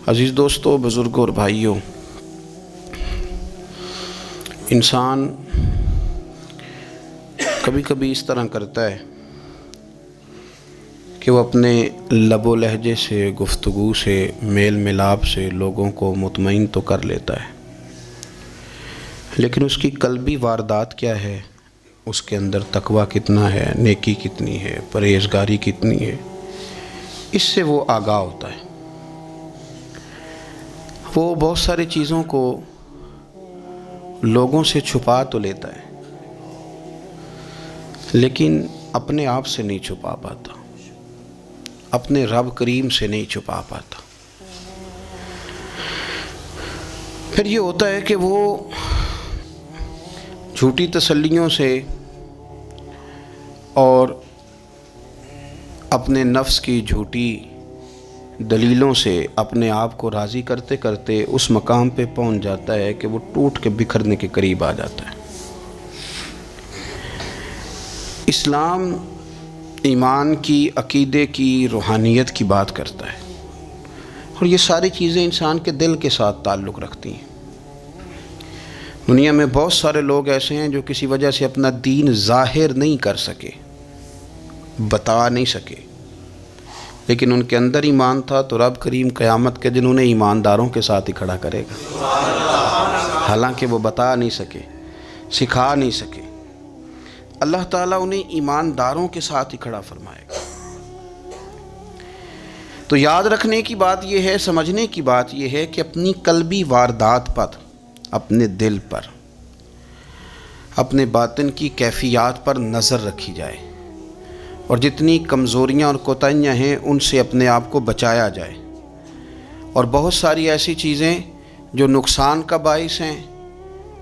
عزیز دوستو، بزرگوں اور بھائیوں، انسان کبھی کبھی اس طرح کرتا ہے کہ وہ اپنے لب و لہجے سے، گفتگو سے، میل ملاپ سے لوگوں کو مطمئن تو کر لیتا ہے، لیکن اس کی قلبی واردات کیا ہے، اس کے اندر تقویٰ کتنا ہے، نیکی کتنی ہے، پرہیزگاری کتنی ہے، اس سے وہ آگاہ ہوتا ہے۔ وہ بہت ساری چیزوں کو لوگوں سے چھپا تو لیتا ہے، لیکن اپنے آپ سے نہیں چھپا پاتا، اپنے رب کریم سے نہیں چھپا پاتا۔ پھر یہ ہوتا ہے کہ وہ جھوٹی تسلیوں سے اور اپنے نفس کی جھوٹی دلیلوں سے اپنے آپ کو راضی کرتے کرتے اس مقام پہ پہنچ جاتا ہے کہ وہ ٹوٹ کے بکھرنے کے قریب آ جاتا ہے۔ اسلام ایمان کی، عقیدے کی، روحانیت کی بات کرتا ہے، اور یہ ساری چیزیں انسان کے دل کے ساتھ تعلق رکھتی ہیں۔ دنیا میں بہت سارے لوگ ایسے ہیں جو کسی وجہ سے اپنا دین ظاہر نہیں کر سکے، بتا نہیں سکے، لیکن ان کے اندر ایمان تھا، تو رب کریم قیامت کے دن انہیں ایمانداروں کے ساتھ ہی کھڑا کرے گا، حالانکہ وہ بتا نہیں سکے، سکھا نہیں سکے۔ اللہ تعالیٰ انہیں ایمانداروں کے ساتھ ہی کھڑا فرمائے گا۔ تو یاد رکھنے کی بات یہ ہے، سمجھنے کی بات یہ ہے کہ اپنی قلبی واردات پر، اپنے دل پر، اپنے باطن کی کیفیات پر نظر رکھی جائے، اور جتنی کمزوریاں اور کوتاہیاں ہیں ان سے اپنے آپ کو بچایا جائے، اور بہت ساری ایسی چیزیں جو نقصان کا باعث ہیں،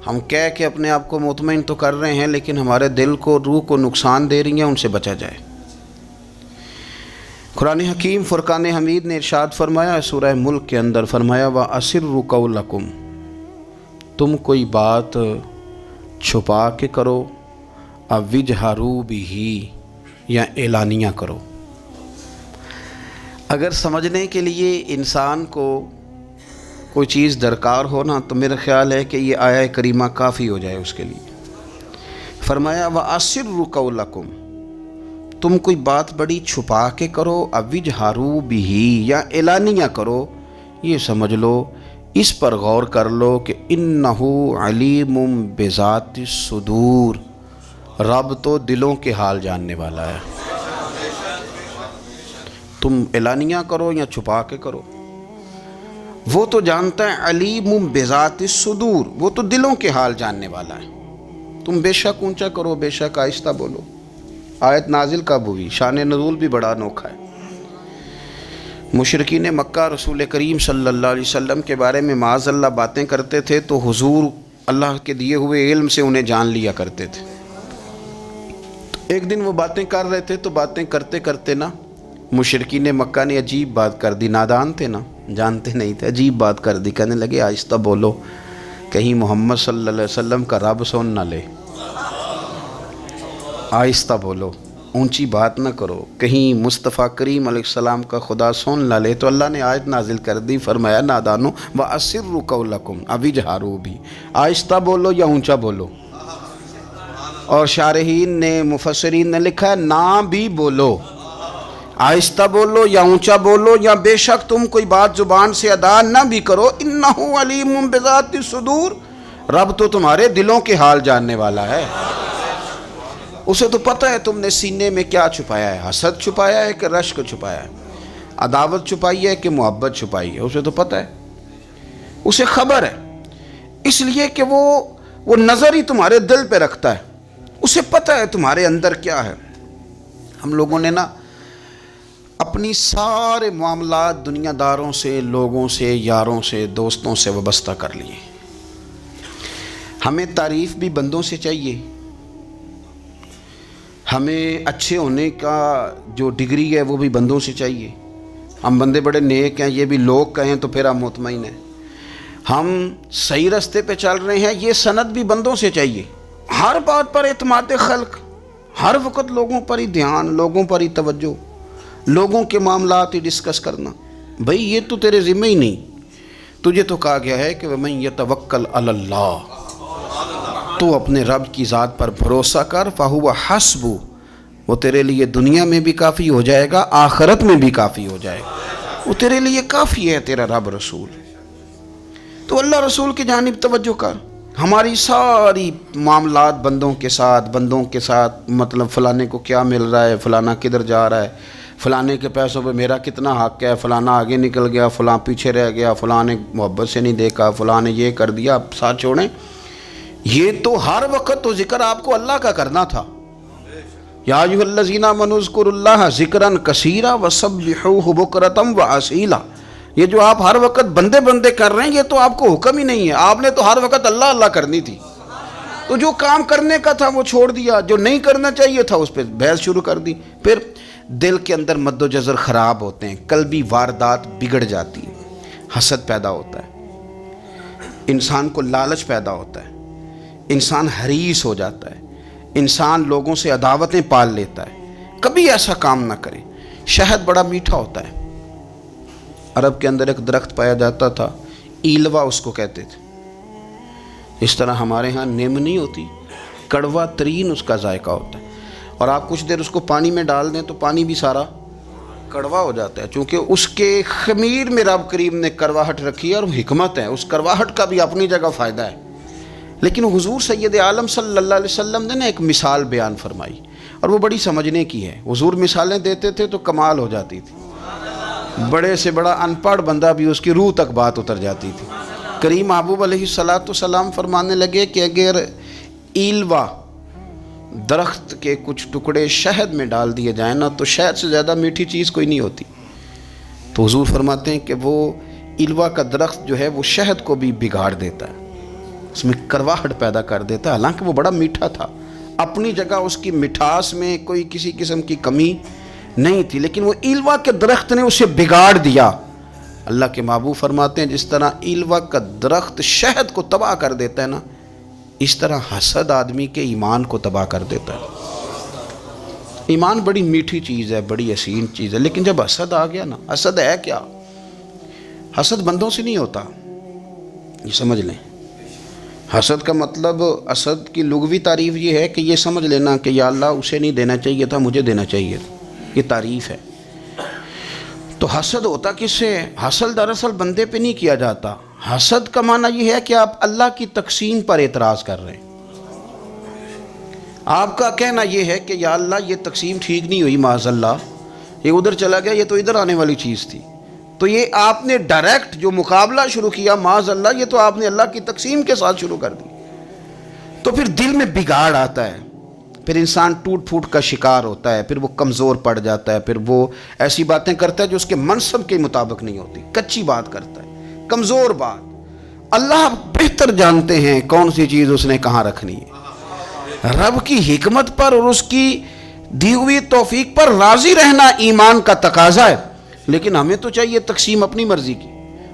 ہم کہہ کے اپنے آپ کو مطمئن تو کر رہے ہیں لیکن ہمارے دل کو، روح کو نقصان دے رہی ہیں، ان سے بچا جائے۔ قرآن حکیم فرقان حمید نے ارشاد فرمایا، سورہ ملک کے اندر فرمایا، وَأَسِرُّوا قَوْلَكُمْ، تم کوئی بات چھپا کے کرو، أَوْ اجْهَرُوا بِهِ، یا اعلانیہ کرو۔ اگر سمجھنے کے لیے انسان کو کوئی چیز درکار ہو نا، تو میرا خیال ہے کہ یہ آیہ کریمہ کافی ہو جائے اس کے لیے۔ فرمایا وَأَسِرُّوا قَوْلَكُمْ، تم کوئی بات بڑی چھپا کے کرو، أَوْ اجْهَرُوا بِهِ، یا اعلانیہ کرو، یہ سمجھ لو، اس پر غور کر لو کہ إِنَّهُ عَلِيمٌ بِذَاتِ الصُّدُورِ، رب تو دلوں کے حال جاننے والا ہے۔ تم اعلانیہ کرو یا چھپا کے کرو، وہ تو جانتا ہے، علیم بذات الصدور، وہ تو دلوں کے حال جاننے والا ہے۔ تم بے شک اونچا کرو، بے شک آہستہ بولو۔ آیت نازل کب ہوئی؟ شان نزول بھی بڑا انوکھا ہے۔ مشرکین مکہ رسول کریم صلی اللہ علیہ وسلم کے بارے میں معاذ اللہ باتیں کرتے تھے، تو حضور اللہ کے دیے ہوئے علم سے انہیں جان لیا کرتے تھے۔ ایک دن وہ باتیں کر رہے تھے، تو باتیں کرتے کرتے نا مشرکین مکہ نے عجیب بات کر دی، نادان تھے نا، جانتے نہیں تھے، عجیب بات کر دی، کہنے لگے آہستہ بولو، کہیں محمد صلی اللہ علیہ وسلم کا رب سن نہ لے، آہستہ بولو، اونچی بات نہ کرو، کہیں مصطفیٰ کریم علیہ السلام کا خدا سن نہ لے۔ تو اللہ نے آیت نازل کر دی، فرمایا نادانو وَأَسِرُّوا قَوْلَكُمْ أَوْ اجْهَرُوا بِهِ، آہستہ بولو یا اونچا بولو۔ اور شارحین نے، مفسرین نے لکھا ہے نہ بھی بولو، آہستہ بولو یا اونچا بولو، یا بے شک تم کوئی بات زبان سے ادا نہ بھی کرو، إِنَّهُ عَلِيمٌ بِذَاتِ الصُّدُورِ، رب تو تمہارے دلوں کے حال جاننے والا ہے۔ اسے تو پتہ ہے تم نے سینے میں کیا چھپایا ہے، حسد چھپایا ہے کہ رشک چھپایا ہے، عداوت چھپائی ہے کہ محبت چھپائی ہے، اسے تو پتہ ہے، اسے خبر ہے، اس لیے کہ وہ نظر ہی تمہارے دل پہ رکھتا ہے، اسے پتہ ہے تمہارے اندر کیا ہے۔ ہم لوگوں نے نا اپنی سارے معاملات دنیا داروں سے، لوگوں سے، یاروں سے، دوستوں سے وابستہ کر لیے۔ ہمیں تعریف بھی بندوں سے چاہیے، ہمیں اچھے ہونے کا جو ڈگری ہے وہ بھی بندوں سے چاہیے، ہم بندے بڑے نیک ہیں، یہ بھی لوگ کہیں تو پھر ہم مطمئن ہیں، ہم صحیح راستے پہ چل رہے ہیں، یہ سند بھی بندوں سے چاہیے۔ ہر بات پر اعتماد خلق، ہر وقت لوگوں پر ہی دھیان، لوگوں پر ہی توجہ، لوگوں کے معاملات ہی ڈسکس کرنا، بھئی یہ تو تیرے ذمہ ہی نہیں، تجھے تو کہا گیا ہے کہ وَمَن يَتَوَكَّلْ عَلَى اللَّهِ، تو اپنے رب کی ذات پر بھروسہ کر، فَهُوَ حَسْبُ، وہ تیرے لیے دنیا میں بھی کافی ہو جائے گا، آخرت میں بھی کافی ہو جائے گا، وہ تیرے لیے کافی ہے تیرا رب رسول۔ تو اللہ رسول کی جانب توجہ کر۔ ہماری ساری معاملات بندوں کے ساتھ مطلب فلانے کو کیا مل رہا ہے، فلانا کدھر جا رہا ہے، فلانے کے پیسوں پہ میرا کتنا حق ہے، فلانا آگے نکل گیا، فلاں پیچھے رہ گیا، فلاں نے محبت سے نہیں دیکھا، فلاں نے یہ کر دیا، ساتھ چھوڑیں۔ یہ تو ہر وقت تو ذکر آپ کو اللہ کا کرنا تھا۔ یا ایھا الذین آمنوا اذکروا اللہ ذکرا کثیرا وسبحوہ بکرۃ واسیلا، یہ جو آپ ہر وقت بندے کر رہے ہیں یہ تو آپ کو حکم ہی نہیں ہے، آپ نے تو ہر وقت اللہ اللہ کرنی تھی۔ تو جو کام کرنے کا تھا وہ چھوڑ دیا، جو نہیں کرنا چاہیے تھا اس پہ بحث شروع کر دی، پھر دل کے اندر مد و جزر خراب ہوتے ہیں، قلبی واردات بگڑ جاتی ہیں، حسد پیدا ہوتا ہے، انسان کو لالچ پیدا ہوتا ہے، انسان حریص ہو جاتا ہے، انسان لوگوں سے عداوتیں پال لیتا ہے۔ کبھی ایسا کام نہ کریں۔ شہد بڑا میٹھا ہوتا ہے، عرب کے اندر ایک درخت پایا جاتا تھا، ایلوا اس کو کہتے تھے۔ اس طرح ہمارے ہاں نیم نہیں ہوتی، کڑوا ترین اس کا ذائقہ ہوتا ہے، اور آپ کچھ دیر اس کو پانی میں ڈال دیں تو پانی بھی سارا کڑوا ہو جاتا ہے، چونکہ اس کے خمیر میں رب کریم نے کرواہٹ رکھی ہے، اور حکمت ہے، اس کرواہٹ کا بھی اپنی جگہ فائدہ ہے۔ لیکن حضور سید عالم صلی اللہ علیہ وسلم نے ایک مثال بیان فرمائی، اور وہ بڑی سمجھنے کی ہے۔ حضور مثالیں دیتے تھے تو کمال ہو جاتی تھی، بڑے سے بڑا ان پڑھ بندہ بھی اس کی روح تک بات اتر جاتی تھی۔ کریم محبوب علیہ السلام فرمانے لگے کہ اگر ایلوا درخت کے کچھ ٹکڑے شہد میں ڈال دیے جائیں نا تو شہد سے زیادہ میٹھی چیز کوئی نہیں ہوتی۔ تو حضور فرماتے ہیں کہ وہ ایلوا کا درخت جو ہے وہ شہد کو بھی بگاڑ دیتا ہے، اس میں کرواہٹ پیدا کر دیتا ہے، حالانکہ وہ بڑا میٹھا تھا، اپنی جگہ اس کی مٹھاس میں کوئی کسی قسم کی کمی نہیں تھی، لیکن وہ ایلوا کے درخت نے اسے بگاڑ دیا۔ اللہ کے محبوب فرماتے ہیں جس طرح ایلوا کا درخت شہد کو تباہ کر دیتا ہے نا، اس طرح حسد آدمی کے ایمان کو تباہ کر دیتا ہے۔ ایمان بڑی میٹھی چیز ہے، بڑی حسین چیز ہے، لیکن جب حسد آ گیا نا، حسد ہے کیا؟ حسد بندوں سے نہیں ہوتا، یہ سمجھ لیں۔ حسد کا مطلب، حسد کی لغوی تعریف یہ ہے کہ یہ سمجھ لینا کہ یا اللہ اسے نہیں دینا چاہیے تھا، مجھے دینا چاہیے تھا، یہ تعریف ہے۔ تو حسد ہوتا کس سے ہے؟ حسد دراصل بندے پہ نہیں کیا جاتا، حسد کا معنی یہ ہے کہ آپ اللہ کی تقسیم پر اعتراض کر رہے ہیں۔ آپ کا کہنا یہ ہے کہ یا اللہ یہ تقسیم ٹھیک نہیں ہوئی، معاذ اللہ یہ ادھر چلا گیا، یہ تو ادھر آنے والی چیز تھی، تو یہ آپ نے ڈائریکٹ جو مقابلہ شروع کیا، معاذ اللہ یہ تو آپ نے اللہ کی تقسیم کے ساتھ شروع کر دی۔ تو پھر دل میں بگاڑ آتا ہے، پھر انسان ٹوٹ پھوٹ کا شکار ہوتا ہے، پھر وہ کمزور پڑ جاتا ہے، پھر وہ ایسی باتیں کرتا ہے جو اس کے منصب کے مطابق نہیں ہوتی، کچی بات کرتا ہے، کمزور بات۔ اللہ بہتر جانتے ہیں کون سی چیز اس نے کہاں رکھنی ہے۔ رب کی حکمت پر اور اس کی دی ہوئی توفیق پر راضی رہنا ایمان کا تقاضا ہے، لیکن ہمیں تو چاہیے تقسیم اپنی مرضی کی،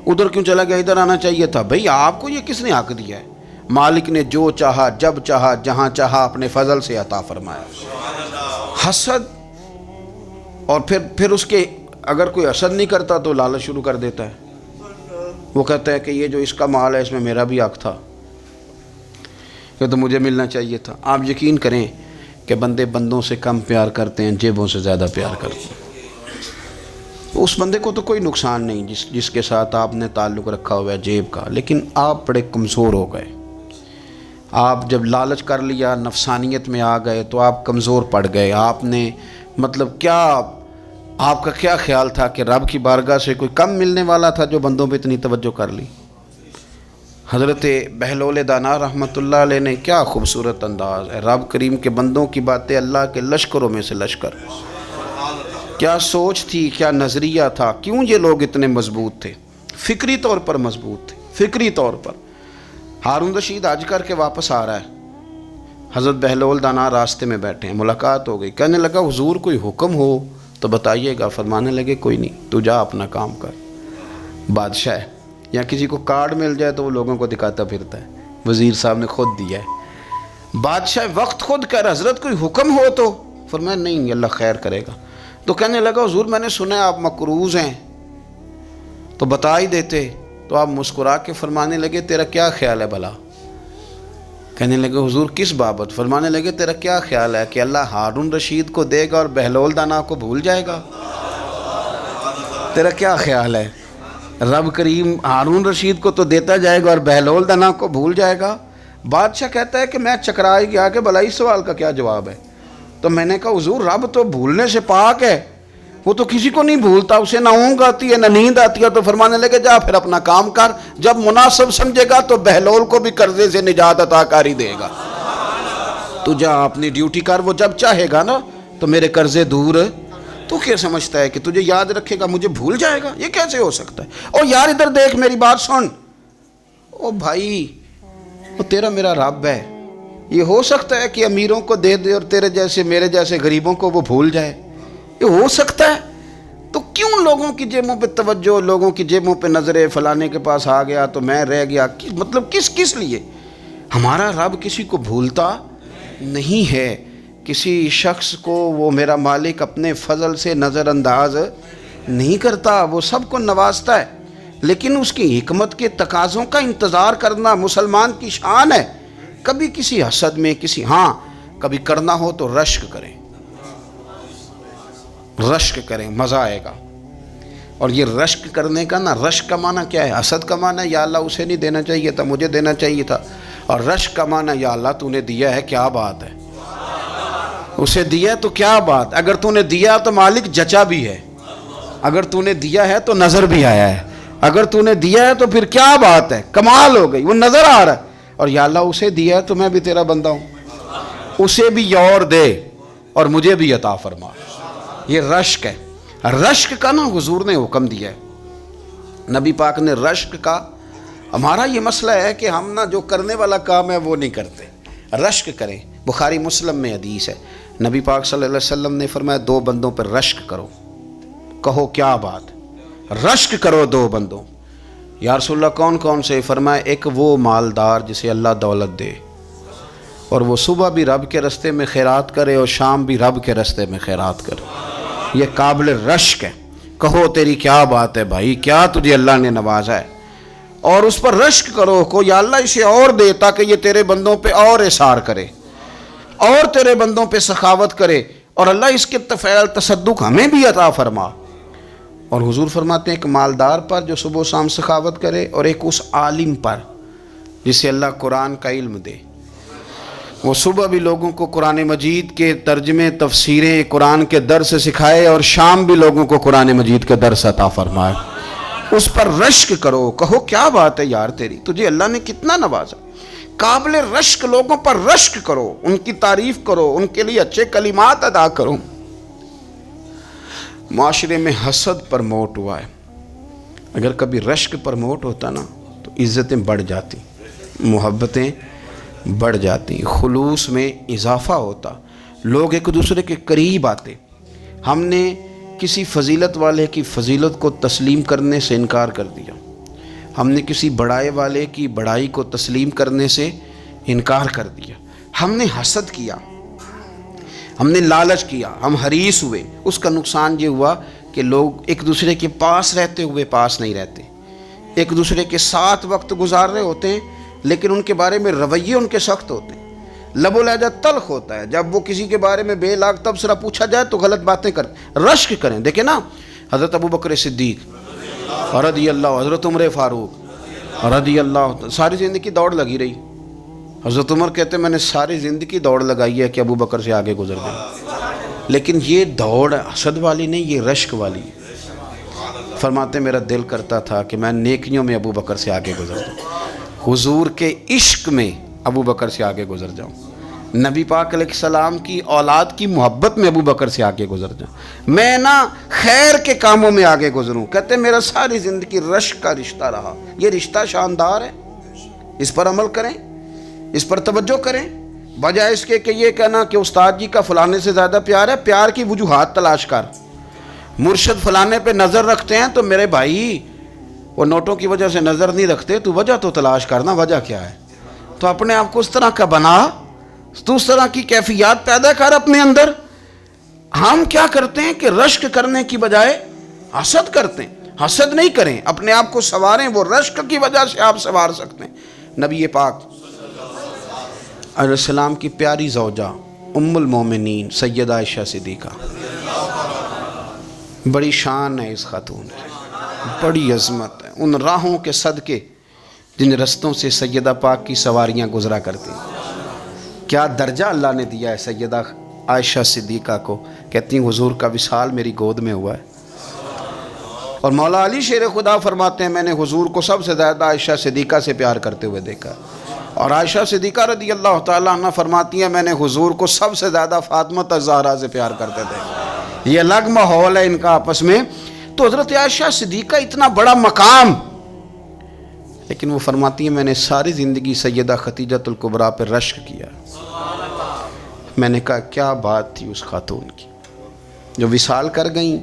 ادھر کیوں چلا گیا، ادھر آنا چاہیے تھا۔ بھئی آپ کو یہ کس نے حق دیا ہے؟ مالک نے جو چاہا، جب چاہا، جہاں چاہا اپنے فضل سے عطا فرمایا۔ حسد، اور پھر اس کے اگر کوئی حسد نہیں کرتا تو لالچ شروع کر دیتا ہے، وہ کہتا ہے کہ یہ جو اس کا مال ہے اس میں میرا بھی حق تھا، یہ تو مجھے ملنا چاہیے تھا۔ آپ یقین کریں کہ بندے بندوں سے کم پیار کرتے ہیں، جیبوں سے زیادہ پیار کرتے ہیں۔ اس بندے کو تو کوئی نقصان نہیں جس کے ساتھ آپ نے تعلق رکھا ہوا ہے جیب کا، لیکن آپ بڑے کمزور ہو گئے۔ آپ جب لالچ کر لیا، نفسانیت میں آ گئے تو آپ کمزور پڑ گئے۔ آپ نے مطلب کیا، آپ کا کیا خیال تھا کہ رب کی بارگاہ سے کوئی کم ملنے والا تھا جو بندوں پہ اتنی توجہ کر لی؟ حضرت بہلول دانا رحمۃ اللہ علیہ نے کیا خوبصورت انداز ہے، رب کریم کے بندوں کی باتیں اللہ کے لشکروں میں سے لشکر، کیا سوچ تھی، کیا نظریہ تھا، کیوں یہ لوگ اتنے مضبوط تھے، فکری طور پر مضبوط تھے، فکری طور پر۔ ہارون رشید حج کر کے واپس آ رہا ہے، حضرت بہلول دانا راستے میں بیٹھے ہیں، ملاقات ہو گئی، کہنے لگا حضور کوئی حکم ہو تو بتائیے گا۔ فرمانے لگے کوئی نہیں، تو جا اپنا کام کر۔ بادشاہ ہے، یا کسی کو کارڈ مل جائے تو وہ لوگوں کو دکھاتا پھرتا ہے، وزیر صاحب نے خود دیا ہے۔ بادشاہ وقت خود کہہ رہا حضرت کوئی حکم ہو تو، فرمایا نہیں اللہ خیر کرے گا۔ تو کہنے لگا حضور میں نے سنا آپ مقروض ہیں، تو بتا ہی دیتے۔ تو تو آپ مسکرا کے فرمانے لگے تیرا کیا خیال ہے بھلا؟ کہنے لگے حضور کس بابت؟ فرمانے لگے تیرا کیا خیال ہے کہ اللہ ہارون رشید کو دے گا اور بہلول دانا کو بھول جائے گا؟ تیرا کیا خیال ہے؟ رب کریم ہارون رشید کو تو دیتا جائے گا اور بہلول دانا کو بھول جائے گا؟ بادشاہ کہتا ہے کہ میں چکرا ہی گیا کہ بھلا اس سوال کا کیا جواب ہے؟ تو میں نے کہا حضور رب تو بھولنے سے پاک ہے، وہ تو کسی کو نہیں بھولتا، اسے نہ اونگ آتی ہے نہ نیند آتی ہے۔ تو فرمانے لگے جا پھر اپنا کام کر، جب مناسب سمجھے گا تو بہلول کو بھی قرضے سے نجات عطا کاری دے گا۔ تو جا اپنی ڈیوٹی کر، وہ جب چاہے گا نا تو میرے قرضے دور۔ تو کیا سمجھتا ہے کہ تجھے یاد رکھے گا مجھے بھول جائے گا؟ یہ کیسے ہو سکتا ہے؟ او یار ادھر دیکھ میری بات سن۔ او بھائی وہ تیرا میرا رب ہے، یہ ہو سکتا ہے کہ امیروں کو دے دے اور تیرے جیسے میرے جیسے غریبوں کو وہ بھول جائے؟ یہ ہو سکتا ہے؟ تو کیوں لوگوں کی جیبوں پہ توجہ، لوگوں کی جیبوں پہ نظریں، فلانے کے پاس آ گیا تو میں رہ گیا، مطلب کس لیے؟ ہمارا رب کسی کو بھولتا نہیں ہے، کسی شخص کو وہ میرا مالک اپنے فضل سے نظر انداز نہیں کرتا، وہ سب کو نوازتا ہے، لیکن اس کی حکمت کے تقاضوں کا انتظار کرنا مسلمان کی شان ہے۔ کبھی کسی حسد میں کبھی کرنا ہو تو رشک کریں، مزہ آئے گا۔ اور یہ رشک کرنے کا نا، رشک کا معنی کیا ہے؟ حسد کا معنی یا اللہ اسے نہیں دینا چاہیے تھا، مجھے دینا چاہیے تھا، اور رشک کا معنی یا اللہ تو نے دیا ہے، کیا بات ہے، اسے دیا تو کیا بات، اگر تو نے دیا تو مالک جچا بھی ہے، اگر تو نے دیا ہے تو نظر بھی آیا ہے، اگر تو نے دیا ہے تو پھر کیا بات ہے، کمال ہو گئی، وہ نظر آ رہا ہے۔ اور یا اللہ اسے دیا ہے تو میں بھی تیرا بندہ ہوں، اسے بھی اور دے اور مجھے بھی عطا فرما۔ یہ رشک ہے۔ رشک کا نا حضور نے حکم دیا ہے، نبی پاک نے رشک کا۔ ہمارا یہ مسئلہ ہے کہ ہم نا جو کرنے والا کام ہے وہ نہیں کرتے، رشک کریں۔ بخاری مسلم میں حدیث ہے، نبی پاک صلی اللہ علیہ وسلم نے فرمایا 2 بندوں پر رشک کرو۔ کہو کیا بات؟ رشک کرو 2 بندوں۔ یا رسول اللہ کون کون سے؟ فرمایا ایک وہ مالدار جسے اللہ دولت دے اور وہ صبح بھی رب کے رستے میں خیرات کرے اور شام بھی رب کے رستے میں خیرات کرے، یہ قابل رشک ہے۔ کہو تیری کیا بات ہے بھائی، کیا تجھے اللہ نے نوازا ہے، اور اس پر رشک کرو کو یا اللہ اسے اور دے تاکہ یہ تیرے بندوں پہ اور احسار کرے اور تیرے بندوں پہ سخاوت کرے، اور اللہ اس کے تفعیل تصدق ہمیں بھی عطا فرما۔ اور حضور فرماتے ہیں ایک مالدار پر جو صبح و شام سخاوت کرے، اور ایک اس عالم پر جسے اللہ قرآن کا علم دے، وہ صبح بھی لوگوں کو قرآن مجید کے ترجمے، تفسیریں، قرآن کے درس سکھائے، اور شام بھی لوگوں کو قرآن مجید کا درس عطا فرمائے۔ اس پر رشک کرو، کہو کیا بات ہے یار تیری، تجھے اللہ نے کتنا نوازا۔ قابل رشک لوگوں پر رشک کرو، ان کی تعریف کرو، ان کے لیے اچھے کلمات ادا کرو۔ معاشرے میں حسد پرموٹ ہوا ہے، اگر کبھی رشک پرموٹ ہوتا نا تو عزتیں بڑھ جاتی، محبتیں بڑھ جاتی، خلوص میں اضافہ ہوتا، لوگ ایک دوسرے کے قریب آتے۔ ہم نے کسی فضیلت والے کی فضیلت کو تسلیم کرنے سے انکار کر دیا، ہم نے کسی بڑائی والے کی بڑائی کو تسلیم کرنے سے انکار کر دیا، ہم نے حسد کیا، ہم نے لالچ کیا، ہم حریص ہوئے۔ اس کا نقصان یہ ہوا کہ لوگ ایک دوسرے کے پاس رہتے ہوئے پاس نہیں رہتے، ایک دوسرے کے ساتھ وقت گزار رہے ہوتے ہیں لیکن ان کے بارے میں رویے ان کے سخت ہوتے ہیں، لب و لہجہ تلخ ہوتا ہے، جب وہ کسی کے بارے میں بے لاگ تبصرہ پوچھا جائے تو غلط باتیں کرتے۔ رشک کریں، دیکھیں نا حضرت ابوبکر صدیق رضی اللہ، حضرت عمر فاروق رضی اللہ، ساری زندگی دوڑ لگی رہی۔ حضرت عمر کہتے ہیں میں نے ساری زندگی دوڑ لگائی ہے کہ ابو بکر سے آگے گزر گئے، لیکن یہ دوڑ حسد والی نہیں، یہ رشک والی۔ فرماتے میرا دل کرتا تھا کہ میں نیکیوں میں ابو بکر سے آگے گزر جاؤں، حضور کے عشق میں ابو بکر سے آگے گزر جاؤں، نبی پاک علیہ السلام کی اولاد کی محبت میں ابو بکر سے آگے گزر جاؤں، میں نا خیر کے کاموں میں آگے گزروں۔ کہتے میرا ساری زندگی رشک کا رشتہ رہا، یہ رشتہ شاندار ہے، اس پر عمل کریں، اس پر توجہ کریں، بجائے اس کے کہ یہ کہنا کہ استاد جی کا فلانے سے زیادہ پیار ہے۔ پیار کی وجوہات تلاش کر، مرشد فلانے پہ نظر رکھتے ہیں تو میرے بھائی وہ نوٹوں کی وجہ سے نظر نہیں رکھتے، تو وجہ تو تلاش کرنا، وجہ کیا ہے، تو اپنے آپ کو اس طرح کا بنا، تو اس طرح کی کیفیات پیدا کر اپنے اندر۔ ہم کیا کرتے ہیں کہ رشک کرنے کی بجائے حسد کرتے ہیں۔ حسد نہیں کریں، اپنے آپ کو سنواریں، وہ رشک کی وجہ سے آپ سنوار سکتے ہیں۔ نبی پاک علیہ السلام کی پیاری زوجہ ام المومنین سیدہ عائشہ صدیقہ، بڑی شان ہے اس خاتون کی، بڑی عظمت ہے ان راہوں کے صدقے جن رستوں سے سیدہ پاک کی سواریاں گزرا کرتی۔ کیا درجہ اللہ نے دیا ہے سیدہ عائشہ صدیقہ کو، کہتی ہیں حضور کا وصال میری گود میں ہوا ہے۔ اور مولا علی شیر خدا فرماتے ہیں میں نے حضور کو سب سے زیادہ عائشہ صدیقہ سے پیار کرتے ہوئے دیکھا، اور عائشہ صدیقہ رضی اللہ تعالیٰ عنہ فرماتی ہیں میں نے حضور کو سب سے زیادہ فاطمہ الزہرا سے پیار کرتے تھے۔ یہ الگ ماحول ہے ان کا آپس میں۔ تو حضرت عائشہ صدیقہ اتنا بڑا مقام، لیکن وہ فرماتی ہیں میں نے ساری زندگی سیدہ خدیجۃ الکبریٰ پر رشک کیا۔ میں نے کہا کیا بات تھی اس خاتون کی جو وصال کر گئیں،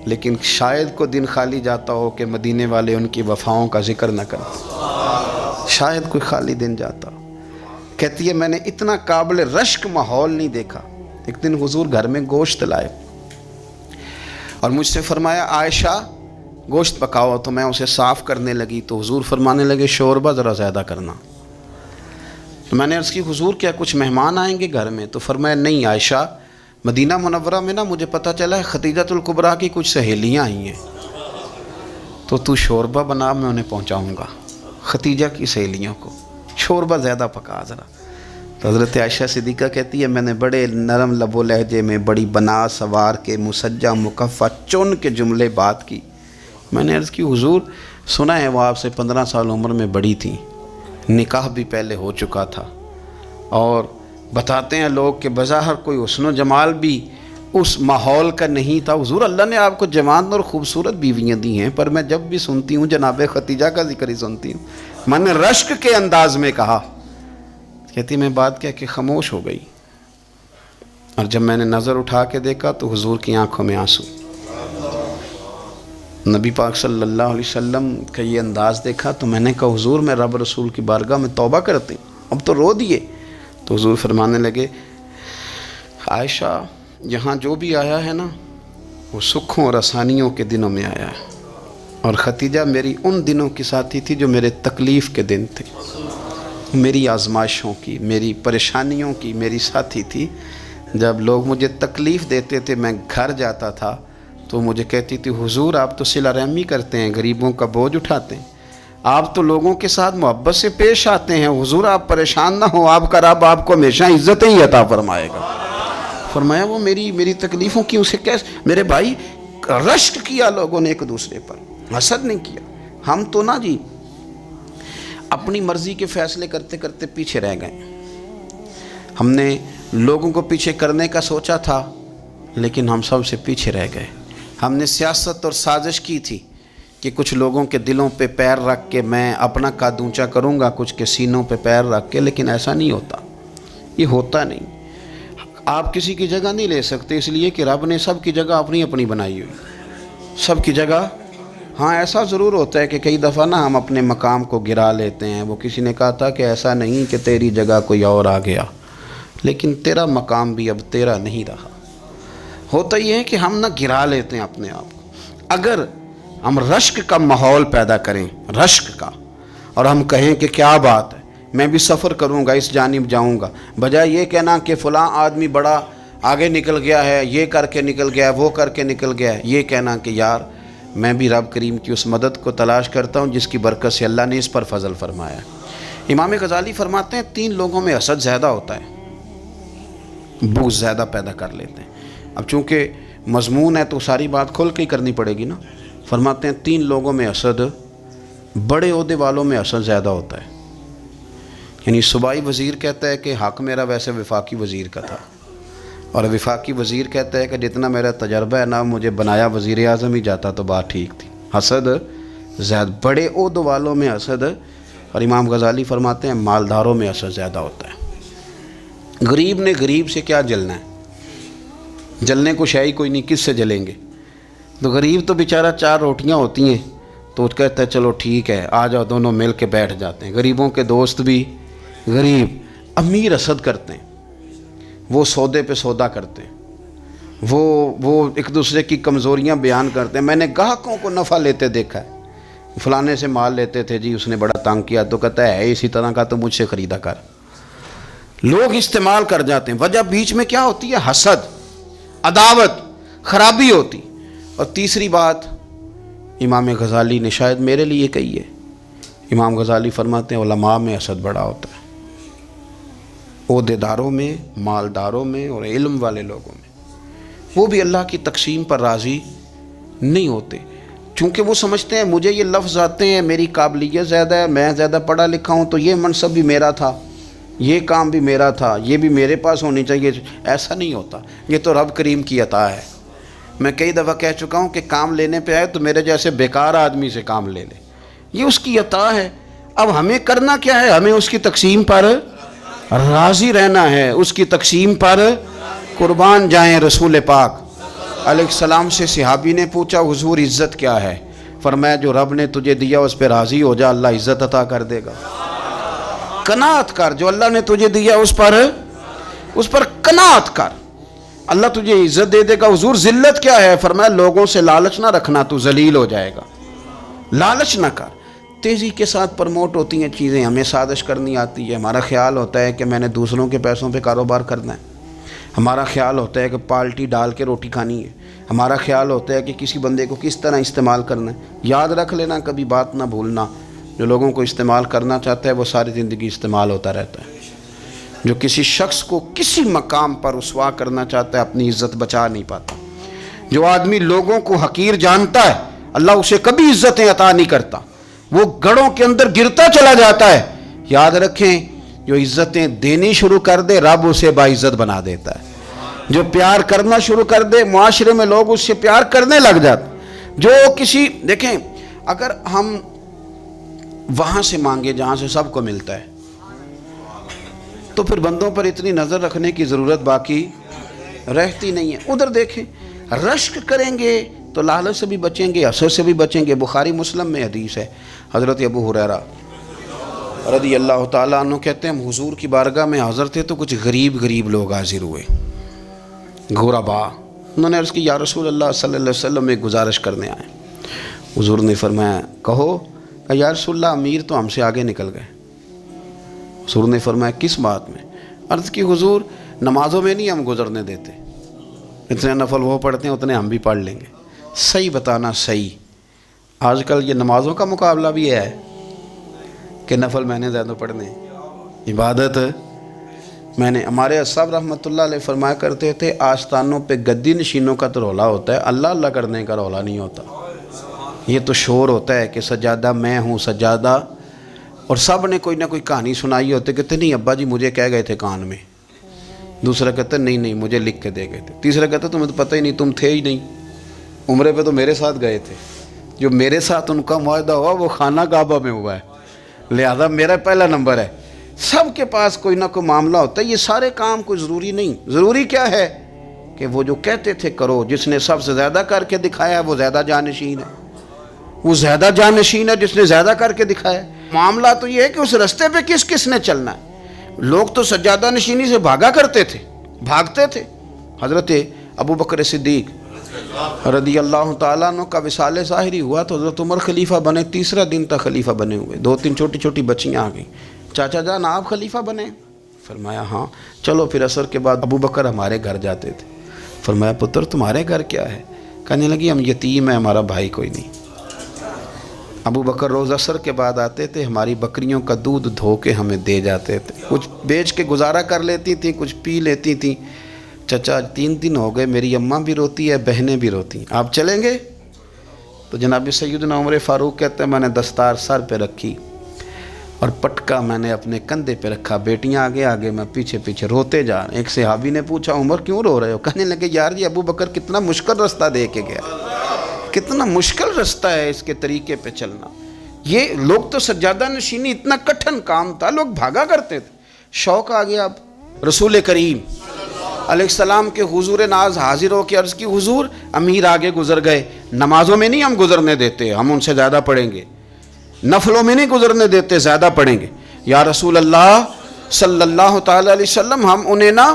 لیکن شاید کو دن خالی جاتا ہو کہ مدینے والے ان کی وفاؤں کا ذکر نہ کرتے، شاید کوئی خالی دن جاتا۔ کہتی ہے میں نے اتنا قابل رشک ماحول نہیں دیکھا۔ ایک دن حضور گھر میں گوشت لائے اور مجھ سے فرمایا عائشہ گوشت پکاؤ، تو میں اسے صاف کرنے لگی تو حضور فرمانے لگے شوربہ ذرا زیادہ کرنا۔ تو میں نے عرض کی حضور کیا کچھ مہمان آئیں گے گھر میں؟ تو فرمایا نہیں عائشہ، مدینہ منورہ میں نا مجھے پتہ چلا ہے خدیجۃ الکبریٰ کی کچھ سہیلیاں آئی ہیں، تو شوربہ بنا، میں انہیں پہنچاؤں گا، خدیجہ کی سہیلیوں کو شوربہ زیادہ پکا ذرا۔ تو حضرت عائشہ صدیقہ کہتی ہے میں نے بڑے نرم لب و لہجے میں بڑی بنا سوار کے مسجع مکفہ چن کے جملے بات کی۔ میں نے عرض کی حضور سنا ہے وہ آپ سے 15 سال عمر میں بڑی تھیں، نکاح بھی پہلے ہو چکا تھا، اور بتاتے ہیں لوگ کہ بظاہر کوئی حسن و جمال بھی اس ماحول کا نہیں تھا۔ حضور اللہ نے آپ کو جوان اور خوبصورت بیویاں دی ہیں، پر میں جب بھی سنتی ہوں جناب خدیجہ کا ذکر ہی سنتی ہوں۔ میں نے رشک کے انداز میں کہا، کہتی میں بات کہہ کے خاموش ہو گئی، اور جب میں نے نظر اٹھا کے دیکھا تو حضور کی آنکھوں میں آنسو۔ نبی پاک صلی اللہ علیہ وسلم کا یہ انداز دیکھا تو میں نے کہا حضور میں رب رسول کی بارگاہ میں توبہ کرتی ہوں، اب تو رو دیے۔ تو حضور فرمانے لگے عائشہ یہاں جو بھی آیا ہے نا وہ سکھوں اور آسانیوں کے دنوں میں آیا ہے، اور خدیجہ میری ان دنوں کی ساتھی تھی جو میرے تکلیف کے دن تھے، میری آزمائشوں کی، میری پریشانیوں کی میری ساتھی تھی۔ جب لوگ مجھے تکلیف دیتے تھے میں گھر جاتا تھا تو مجھے کہتی تھی حضور آپ تو صلہ رحمی کرتے ہیں، غریبوں کا بوجھ اٹھاتے ہیں، آپ تو لوگوں کے ساتھ محبت سے پیش آتے ہیں، حضور آپ پریشان نہ ہو، آپ کا رب آپ کو ہمیشہ عزتیں ہی عطا فرمائے گا۔ فرمایا وہ میری تکلیفوں کی اسے کیسے، میرے بھائی رشک کیا لوگوں نے ایک دوسرے پر، حسد نہیں کیا۔ ہم تو نا جی اپنی مرضی کے فیصلے کرتے کرتے پیچھے رہ گئے، ہم نے لوگوں کو پیچھے کرنے کا سوچا تھا لیکن ہم سب سے پیچھے رہ گئے۔ ہم نے سیاست اور سازش کی تھی کہ کچھ لوگوں کے دلوں پہ پیر رکھ کے میں اپنا قد اونچا کروں گا، کچھ کے سینوں پہ پیر رکھ کے، لیکن ایسا نہیں ہوتا، یہ ہوتا نہیں۔ آپ کسی کی جگہ نہیں لے سکتے، اس لیے کہ رب نے سب کی جگہ اپنی اپنی بنائی ہوئی، سب کی جگہ۔ ہاں ایسا ضرور ہوتا ہے کہ کئی دفعہ نا ہم اپنے مقام کو گرا لیتے ہیں۔ وہ کسی نے کہا تھا کہ ایسا نہیں کہ تیری جگہ کوئی اور آ گیا، لیکن تیرا مقام بھی اب تیرا نہیں رہا۔ ہوتا یہ ہے کہ ہم نہ گرا لیتے ہیں اپنے آپ کو۔ اگر ہم رشک کا ماحول پیدا کریں، رشک کا، اور ہم کہیں کہ کیا بات ہے میں بھی سفر کروں گا، اس جانب جاؤں گا، بجائے یہ کہنا کہ فلاں آدمی بڑا آگے نکل گیا ہے، یہ کر کے نکل گیا ہے، وہ کر کے نکل گیا ہے، یہ کہنا کہ یار میں بھی رب کریم کی اس مدد کو تلاش کرتا ہوں جس کی برکت سے اللہ نے اس پر فضل فرمایا ہے۔ امام غزالی فرماتے ہیں 3 لوگوں میں حسد زیادہ ہوتا ہے، بغض زیادہ پیدا کر لیتے ہیں۔ اب چونکہ مضمون ہے تو ساری بات کھل کے ہی کرنی پڑے گی نا۔ فرماتے ہیں 3 لوگوں میں حسد، بڑے عہدے والوں میں حسد زیادہ ہوتا ہے۔ یعنی صوبائی وزیر کہتا ہے کہ حق میرا ویسے وفاقی وزیر کا تھا، اور وفاقی وزیر کہتا ہے کہ جتنا میرا تجربہ ہے نا مجھے بنایا وزیر اعظم ہی جاتا تو بات ٹھیک تھی۔ حسد زیادہ، بڑے عہدوں والوں میں حسد، اور امام غزالی فرماتے ہیں مالداروں میں حسد زیادہ ہوتا ہے۔ غریب نے غریب سے کیا جلنا ہے، جلنے کو شے ہی کوئی نہیں، کس سے جلیں گے؟ تو غریب تو بیچارہ 4 روٹیاں ہوتی ہیں تو وہ کہتا ہے چلو ٹھیک ہے آ جاؤ، دونوں مل کے بیٹھ جاتے ہیں۔ غریبوں کے دوست بھی غریب، امیر حسد کرتے ہیں، وہ سودے پہ سودا کرتے ہیں، وہ ایک دوسرے کی کمزوریاں بیان کرتے ہیں. میں نے گاہکوں کو نفع لیتے دیکھا ہے, فلانے سے مال لیتے تھے جی, اس نے بڑا تنگ کیا, تو کہتا ہے اسی طرح کا تو مجھ سے خریدا کر. لوگ استعمال کر جاتے ہیں. وجہ بیچ میں کیا ہوتی ہے؟ حسد, عداوت, خرابی ہوتی. اور تیسری بات امام غزالی نے شاید میرے لیے کہی ہے. امام غزالی فرماتے ہیں علماء میں حسد بڑا ہوتا ہے, عہدیداروں میں, مالداروں میں, اور علم والے لوگوں میں. وہ بھی اللہ کی تقسیم پر راضی نہیں ہوتے, چونکہ وہ سمجھتے ہیں مجھے یہ لفظ آتے ہیں, میری قابلیت زیادہ ہے, میں زیادہ پڑھا لکھا ہوں, تو یہ منصب بھی میرا تھا, یہ کام بھی میرا تھا, یہ بھی میرے پاس ہونی چاہیے. ایسا نہیں ہوتا, یہ تو رب کریم کی عطا ہے. میں کئی دفعہ کہہ چکا ہوں کہ کام لینے پہ آئے تو میرے جیسے بیکار آدمی سے کام لے لے, یہ اس کی عطا ہے. اب ہمیں کرنا کیا ہے؟ ہمیں اس کی تقسیم پر راضی رہنا ہے, اس کی تقسیم پر قربان جائیں. رسول پاک علیہ السلام سے صحابی نے پوچھا حضور عزت کیا ہے؟ فرمایا جو رب نے تجھے دیا اس پہ راضی ہو جا, اللہ عزت عطا کر دے گا. قناعت کر, جو اللہ نے تجھے دیا اس پر قناعت کر, اللہ تجھے عزت دے دے گا. حضور ذلت کیا ہے؟ فرمایا لوگوں سے لالچ نہ رکھنا, تو ذلیل ہو جائے گا. لالچ نہ کر. تیزی کے ساتھ پرموٹ ہوتی ہیں چیزیں, ہمیں سازش کرنی آتی ہے. ہمارا خیال ہوتا ہے کہ میں نے دوسروں کے پیسوں پہ کاروبار کرنا ہے. ہمارا خیال ہوتا ہے کہ پالٹی ڈال کے روٹی کھانی ہے. ہمارا خیال ہوتا ہے کہ کسی بندے کو کس طرح استعمال کرنا ہے. یاد رکھ لینا, کبھی بات نہ بھولنا, جو لوگوں کو استعمال کرنا چاہتا ہے وہ ساری زندگی استعمال ہوتا رہتا ہے. جو کسی شخص کو کسی مقام پر رسوا کرنا چاہتا ہے اپنی عزت بچا نہیں پاتا. جو آدمی لوگوں کو حقیر جانتا ہے اللہ اسے کبھی عزتیں عطا نہیں کرتا, وہ گڑھوں کے اندر گرتا چلا جاتا ہے. یاد رکھیں, جو عزتیں دینی شروع کر دے رب اسے باعزت بنا دیتا ہے. جو پیار کرنا شروع کر دے معاشرے میں لوگ اس سے پیار کرنے لگ جاتے. جو کسی دیکھیں, اگر ہم وہاں سے مانگے جہاں سے سب کو ملتا ہے تو پھر بندوں پر اتنی نظر رکھنے کی ضرورت باقی رہتی نہیں ہے. ادھر دیکھیں, رشک کریں گے تو لالچ سے بھی بچیں گے, حسد سے بھی بچیں گے. بخاری مسلم میں حدیث ہے, حضرت ابو ہریرہ رضی اللہ تعالیٰ عنہ کہتے ہیں ہم حضور کی بارگاہ میں حاضر تھے تو کچھ غریب لوگ حاضر ہوئے, غربا. انہوں نے عرض کی یا رسول اللہ صلی اللہ علیہ وسلم ایک گزارش کرنے آئے. حضور نے فرمایا کہو. کہ یا رسول اللہ امیر تو ہم سے آگے نکل گئے. حضور نے فرمایا کس بات میں؟ عرض کی حضور نمازوں میں نہیں ہم گزرنے دیتے, اتنے نفل وہ پڑھتے ہیں اتنے ہم بھی پڑھ لیں گے. صحیح بتانا صحیح. آج کل یہ نمازوں کا مقابلہ بھی ہے کہ نفل میں نے زیادہ پڑھنے, عبادت میں نے. ہمارے صاحب رحمۃ اللہ علیہ فرمایا کرتے تھے آستانوں پہ گدی نشینوں کا تو رولا ہوتا ہے, اللہ اللہ کرنے کا رولا نہیں ہوتا. یہ تو شور ہوتا ہے کہ سجادہ میں ہوں سجادہ, اور سب نے کوئی نہ کوئی کہانی سنائی ہوتی. کہتے نہیں ابا جی مجھے کہہ گئے تھے کان میں. دوسرا کہتا نہیں مجھے لکھ کے دے گئے تھے. تیسرا کہتا تمہیں تو پتہ ہی نہیں, تم تھے ہی نہیں, عمرے پہ تو میرے ساتھ گئے تھے. جو میرے ساتھ ان کا معاہدہ ہوا وہ خانہ کعبہ میں ہوا ہے, لہذا میرا پہلا نمبر ہے. سب کے پاس کوئی نہ کوئی معاملہ ہوتا ہے. یہ سارے کام کوئی ضروری نہیں. ضروری کیا ہے کہ وہ جو کہتے تھے کرو, جس نے سب سے زیادہ کر کے دکھایا وہ زیادہ جانشین ہے. وہ زیادہ جانشین ہے جس نے زیادہ کر کے دکھایا. معاملہ تو یہ ہے کہ اس رستے پہ کس کس نے چلنا ہے. لوگ تو سجادہ نشینی سے بھاگا کرتے تھے, بھاگتے تھے. حضرت ابو بکر صدیق رضی اللہ تعالیٰ عنہ کا وصال ظاہری ہوا تو حضرت عمر خلیفہ بنے. تیسرا دن تک خلیفہ بنے ہوئے. 2-3 چھوٹی چھوٹی بچیاں آ گئیں, چاچا جان آپ خلیفہ بنے؟ فرمایا ہاں. چلو پھر عصر کے بعد ابو بکر ہمارے گھر جاتے تھے. فرمایا پتر تمہارے گھر کیا ہے؟ کہنے لگی ہم یتیم ہیں, ہمارا بھائی کوئی نہیں. ابو بکر روز عصر کے بعد آتے تھے, ہماری بکریوں کا دودھ دھو کے ہمیں دے جاتے تھے. کچھ بیچ کے گزارا کر لیتی تھیں, کچھ پی لیتی تھیں. چچا 3 دن ہو گئے, میری اماں بھی روتی ہے, بہنیں بھی روتی ہیں, آپ چلیں گے؟ تو جناب سیدنا عمر فاروق کہتے ہیں میں نے دستار سر پہ رکھی اور پٹکا میں نے اپنے کندھے پہ رکھا, بیٹیاں آگے آگے میں پیچھے پیچھے روتے جا رہے ہیں. ایک صحابی نے پوچھا عمر کیوں رو رہے ہو؟ کہنے لگے یار یہ ابو بکر کتنا مشکل رستہ دے کے گیا, کتنا مشکل رستہ ہے اس کے طریقے پہ چلنا. یہ لوگ تو سجادہ نشینی اتنا کٹھن کام تھا, لوگ بھاگا کرتے تھے. شوق آ گیا. اب رسول کریم علیہ السلام کے حضور ناز حاضر ہو کے عرض کی حضور امیر آگے گزر گئے, نمازوں میں نہیں ہم گزرنے دیتے, ہم ان سے زیادہ پڑھیں گے. نفلوں میں نہیں گزرنے دیتے, زیادہ پڑھیں گے. یا رسول اللہ صلی اللہ تعالی علیہ وسلم ہم انہیں نا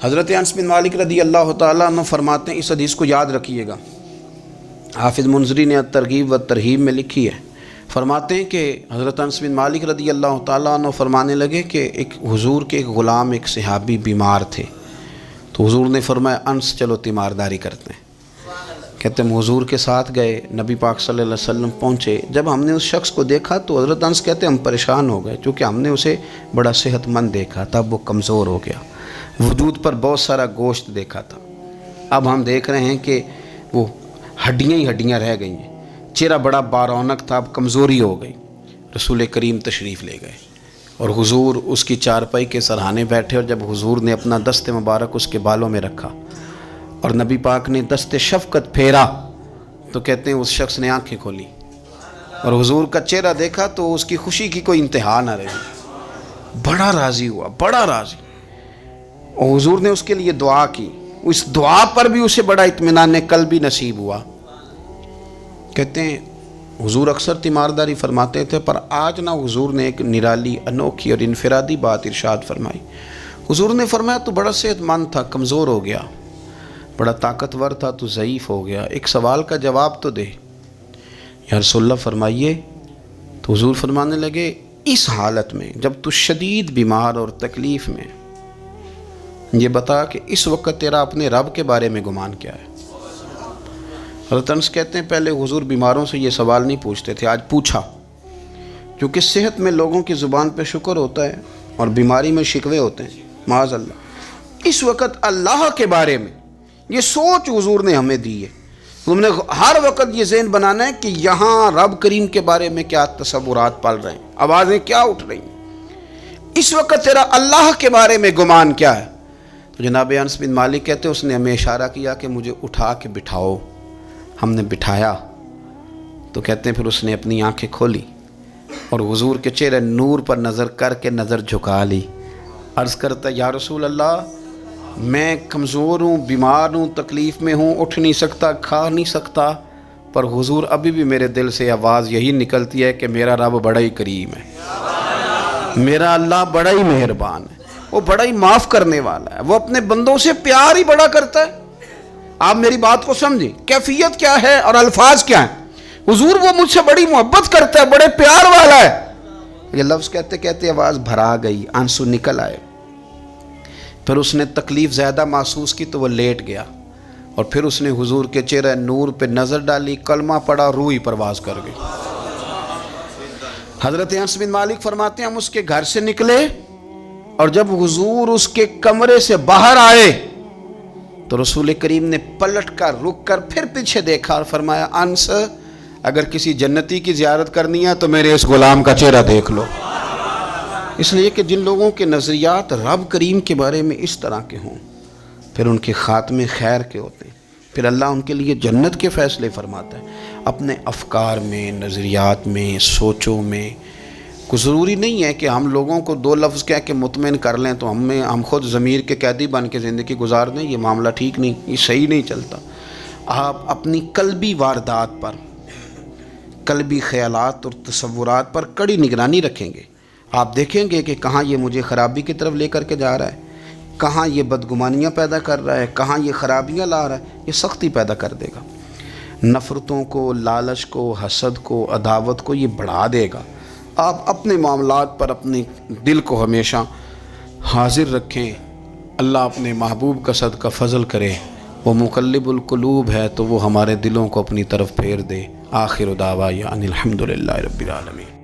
حضرت انس بن مالک رضی اللہ تعالیٰ عنہ فرماتے ہیں، اس حدیث کو یاد رکھیے گا، حافظ منذری نے ترغیب و ترہیب میں لکھی ہے، فرماتے ہیں کہ حضرت انس بن مالک رضی اللہ تعالیٰ عنہ فرمانے لگے کہ ایک حضور کے ایک غلام، ایک صحابی بیمار تھے، تو حضور نے فرمایا انس چلو تیمارداری کرتے ہیں۔ کہتے ہیں حضور کے ساتھ گئے، نبی پاک صلی اللہ علیہ وسلم پہنچے، جب ہم نے اس شخص کو دیکھا تو حضرت انس کہتے ہیں ہم پریشان ہو گئے، چونکہ ہم نے اسے بڑا صحت مند دیکھا تھا، اب وہ کمزور ہو گیا، وجود پر بہت سارا گوشت دیکھا تھا، اب ہم دیکھ رہے ہیں کہ وہ ہڈیاں ہی ہڈیاں رہ گئی ہیں، چہرہ بڑا بارونق تھا، اب کمزوری ہو گئی۔ رسول کریم تشریف لے گئے اور حضور اس کی چارپائی کے سرہانے بیٹھے، اور جب حضور نے اپنا دست مبارک اس کے بالوں میں رکھا اور نبی پاک نے دست شفقت پھیرا تو کہتے ہیں اس شخص نے آنکھیں کھولی اور حضور کا چہرہ دیکھا تو اس کی خوشی کی کوئی انتہا نہ رہی، بڑا راضی ہوا، بڑا راضی، اور حضور نے اس کے لیے دعا کی، اس دعا پر بھی اسے بڑا اطمینان قلبی نصیب ہوا۔ کہتے ہیں حضور اکثر تیمارداری فرماتے تھے، پر آج نہ حضور نے ایک نرالی، انوکھی اور انفرادی بات ارشاد فرمائی۔ حضور نے فرمایا تو بڑا صحت مند تھا، کمزور ہو گیا، بڑا طاقتور تھا تو ضعیف ہو گیا، ایک سوال کا جواب تو دے۔ یا رسول اللہ فرمائیے، تو حضور فرمانے لگے اس حالت میں جب تو شدید بیمار اور تکلیف میں، یہ بتا کہ اس وقت تیرا اپنے رب کے بارے میں گمان کیا ہے؟ حضرت انس کہتے ہیں پہلے حضور بیماروں سے یہ سوال نہیں پوچھتے تھے، آج پوچھا، کیونکہ صحت میں لوگوں کی زبان پہ شکر ہوتا ہے اور بیماری میں شکوے ہوتے ہیں، معاذ اللہ۔ اس وقت اللہ کے بارے میں یہ سوچ حضور نے ہمیں دی ہے، تم نے ہر وقت یہ ذہن بنانا ہے کہ یہاں رب کریم کے بارے میں کیا تصورات پل رہے ہیں، آوازیں کیا اٹھ رہی ہیں، اس وقت تیرا اللہ کے بارے میں گمان کیا ہے؟ تو جناب انس بن مالک کہتے ہیں اس نے ہمیں اشارہ کیا کہ مجھے اٹھا کے بٹھاؤ، ہم نے بٹھایا تو کہتے ہیں پھر اس نے اپنی آنکھیں کھولی اور حضور کے چہرے نور پر نظر کر کے نظر جھکا لی، عرض کرتا یا رسول اللہ میں کمزور ہوں، بیمار ہوں، تکلیف میں ہوں، اٹھ نہیں سکتا، کھا نہیں سکتا، پر حضور ابھی بھی میرے دل سے آواز یہی نکلتی ہے کہ میرا رب بڑا ہی کریم ہے، میرا اللہ بڑا ہی مہربان ہے، وہ بڑا ہی معاف کرنے والا ہے، وہ اپنے بندوں سے پیار ہی بڑا کرتا ہے۔ آپ میری بات کو سمجھیں، کیفیت کیا ہے اور الفاظ کیا ہیں؟ حضور وہ مجھ سے بڑی محبت کرتا ہے، بڑے پیار والا ہے۔ یہ لفظ کہتے کہتے آواز بھرا گئی، آنسو نکل آئے، پھر اس نے تکلیف زیادہ محسوس کی تو وہ لیٹ گیا، اور پھر اس نے حضور کے چہرے نور پہ نظر ڈالی، کلمہ پڑھا، روح ہی پرواز کر گئی۔ حضرت انس بن مالک فرماتے ہیں ہم اس کے گھر سے نکلے اور جب حضور اس کے کمرے سے باہر آئے تو رسول کریم نے پلٹ کر رک کر پھر پیچھے دیکھا اور فرمایا انس اگر کسی جنتی کی زیارت کرنی ہے تو میرے اس غلام کا چہرہ دیکھ لو۔ اس لیے کہ جن لوگوں کے نظریات رب کریم کے بارے میں اس طرح کے ہوں پھر ان کے خاتمے خیر کے ہوتے ہیں، پھر اللہ ان کے لیے جنت کے فیصلے فرماتا ہے۔ اپنے افکار میں، نظریات میں، سوچوں میں کوئی ضروری نہیں ہے کہ ہم لوگوں کو دو لفظ کہہ کے مطمئن کر لیں تو ہم خود ضمیر کے قیدی بن کے زندگی گزار دیں، یہ معاملہ ٹھیک نہیں، یہ صحیح نہیں چلتا۔ آپ اپنی قلبی واردات پر، قلبی خیالات اور تصورات پر کڑی نگرانی رکھیں گے، آپ دیکھیں گے کہ کہاں یہ مجھے خرابی کی طرف لے کر کے جا رہا ہے، کہاں یہ بدگمانیاں پیدا کر رہا ہے، کہاں یہ خرابیاں لا رہا ہے، یہ سختی پیدا کر دے گا، نفرتوں کو، لالچ کو، حسد کو، عداوت کو یہ بڑھا دے گا۔ آپ اپنے معاملات پر اپنے دل کو ہمیشہ حاضر رکھیں، اللہ اپنے محبوب کا صدقہ فضل کرے، وہ مقلب القلوب ہے تو وہ ہمارے دلوں کو اپنی طرف پھیر دے۔ آخر دعوانا ان الحمدللہ رب العالمین۔